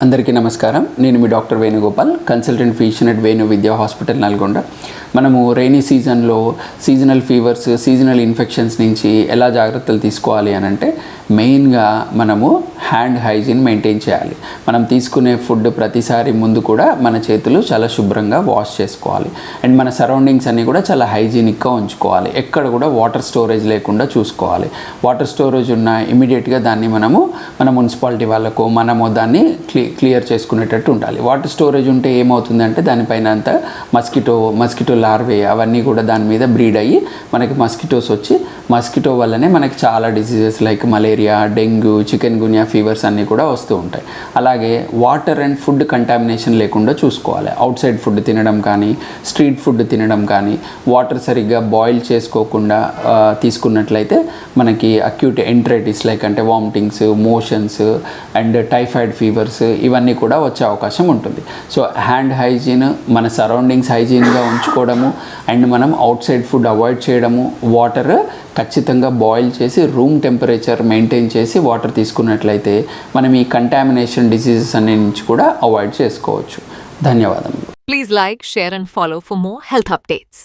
అందరికీ నమస్కారం. నేను మీ doctor Venugopal, consultant physician at Venu Vidya hospital Nalgonda. మనము రైనీ సీజన్లో సీజనల్ ఫీవర్స్, సీజనల్ ఇన్ఫెక్షన్స్ నుంచి ఎలా జాగ్రత్తలు తీసుకోవాలి అని అంటే మెయిన్గా మనము హ్యాండ్ హైజీన్ మెయింటైన్ చేయాలి. మనం తీసుకునే ఫుడ్ ప్రతిసారి ముందు కూడా మన చేతులు చాలా శుభ్రంగా వాష్ చేసుకోవాలి. అండ్ మన సరౌండింగ్స్ అన్నీ కూడా చాలా హైజీనిక్గా ఉంచుకోవాలి. ఎక్కడ కూడా వాటర్ స్టోరేజ్ లేకుండా చూసుకోవాలి. వాటర్ స్టోరేజ్ ఉన్న ఇమీడియట్గా దాన్ని మన మున్సిపాలిటీ వాళ్ళకు మనము దాన్ని క్లియర్ చేసుకునేటట్టు ఉండాలి. వాటర్ స్టోరేజ్ ఉంటే ఏమవుతుందంటే దానిపైన అంతా మస్కిటో లార్వే అవన్నీ కూడా దాని మీద బ్రీడ్ అయ్యి మనకి మస్కిటోస్ వచ్చి మస్కిటో వల్లనే మనకి చాలా diseases like malaria, dengue, chikungunya fevers అన్నీ కూడా వస్తూ ఉంటాయి. అలాగే వాటర్ అండ్ ఫుడ్ కంటామినేషన్ లేకుండా చూసుకోవాలి. అవుట్ సైడ్ ఫుడ్ తినడం కానీ, స్ట్రీట్ ఫుడ్ తినడం కానీ, వాటర్ సరిగ్గా బాయిల్ చేసుకోకుండా తీసుకున్నట్లయితే మనకి అక్యూట్ ఎంట్రైటిస్ లైక్ అంటే vomitings, motions and typhoid fevers ఇవన్నీ కూడా వచ్చే అవకాశం ఉంటుంది. సో హ్యాండ్ హైజీన్, మన సరౌండింగ్స్ హైజీన్గా ఉంచుకోవడము అండ్ మనం అవుట్ సైడ్ ఫుడ్ అవాయిడ్ చేయడము, వాటర్ ఖచ్చితంగా బాయిల్ చేసి రూమ్ టెంపరేచర్ మెయింటైన్ చేసి వాటర్ తీసుకున్నట్లయితే మనం ఈ కంటామినేషన్ డిసీజెస్ అన్ని నుంచి కూడా అవాయిడ్ చేసుకోవచ్చు. ధన్యవాదములు. Please like, share and follow for more health updates.